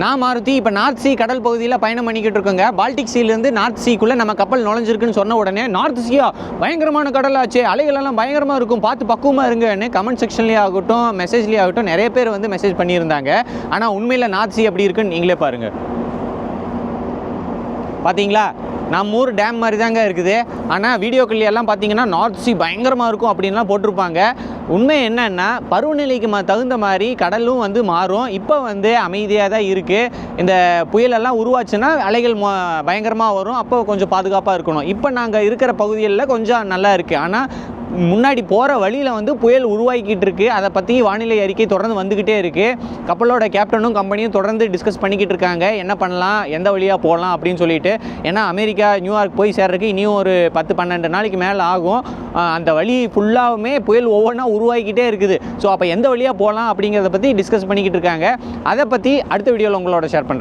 நான் மாருதி இப்போ நார்த் சீ கடல் பகுதியில் பயணம் பண்ணிக்கிட்டு இருக்கோங்க. பால்டிக் சீலேருந்து நார்த் சீக்குள்ளே நம்ம கப்பல் நுழைஞ்சிருக்குன்னு சொன்ன உடனே நார்த் சீயா பயங்கரமான கடலாச்சு, அலைகளெல்லாம் பயங்கரமாக இருக்கும், பார்த்து பக்குவமாக இருங்கன்னு கமெண்ட் செக்ஷன்லேயே ஆகட்டும் மெசேஜ்லேயே ஆகட்டும் நிறைய பேர் வந்து மெசேஜ் பண்ணியிருந்தாங்க. ஆனால் உண்மையில் நார்த் சீ எப்படி இருக்குன்னு நீங்களே பாருங்கள். பார்த்தீங்களா, நம்ம ஊர் டேம் மாதிரி தாங்க இருக்குது. ஆனால் வீடியோக்கள் எல்லாம் பார்த்தீங்கன்னா நார்த் சீ பயங்கரமாக இருக்கும் அப்படின்லாம் போட்டிருப்பாங்க. உண்மை என்னன்னா பருவநிலைக்கு தகுந்த மாதிரி கடலும் வந்து மாறும். இப்போ வந்து அமைதியாக தான் இருக்குது. இந்த புயலெல்லாம் உருவாச்சுன்னா அலைகள் பயங்கரமாக வரும். அப்போ கொஞ்சம் பாதுகாப்பாக இருக்கணும். இப்போ நாங்கள் இருக்கிற பகுதிகளில் கொஞ்சம் நல்லா இருக்குது. ஆனால் முன்னாடி போகிற வழியில் வந்து புயல் உருவாக்கிட்டு இருக்குது. அதை பற்றி வானிலை அறிக்கை தொடர்ந்து வந்துக்கிட்டே இருக்குது. கப்பலோட கேப்டனும் கம்பெனியும் தொடர்ந்து டிஸ்கஸ் பண்ணிக்கிட்டு இருக்காங்க, என்ன பண்ணலாம், எந்த வழியாக போகலாம் அப்படின்னு சொல்லிட்டு. ஏன்னா அமெரிக்கா நியூயார்க் போய் சேர்றதுக்கு இனியும் ஒரு 10-12 நாளைக்கு மேலே ஆகும். அந்த வழி ஃபுல்லாகவுமே புயல் ஒவ்வொன்றா உருவாக்கிட்டே இருக்குது. ஸோ அப்போ எந்த வழியாக போகலாம் அப்படிங்கிறத பற்றி டிஸ்கஸ் பண்ணிக்கிட்டு இருக்காங்க. அதை பற்றி அடுத்த வீடியோவில் உங்களோட ஷேர் பண்ணுறேன்.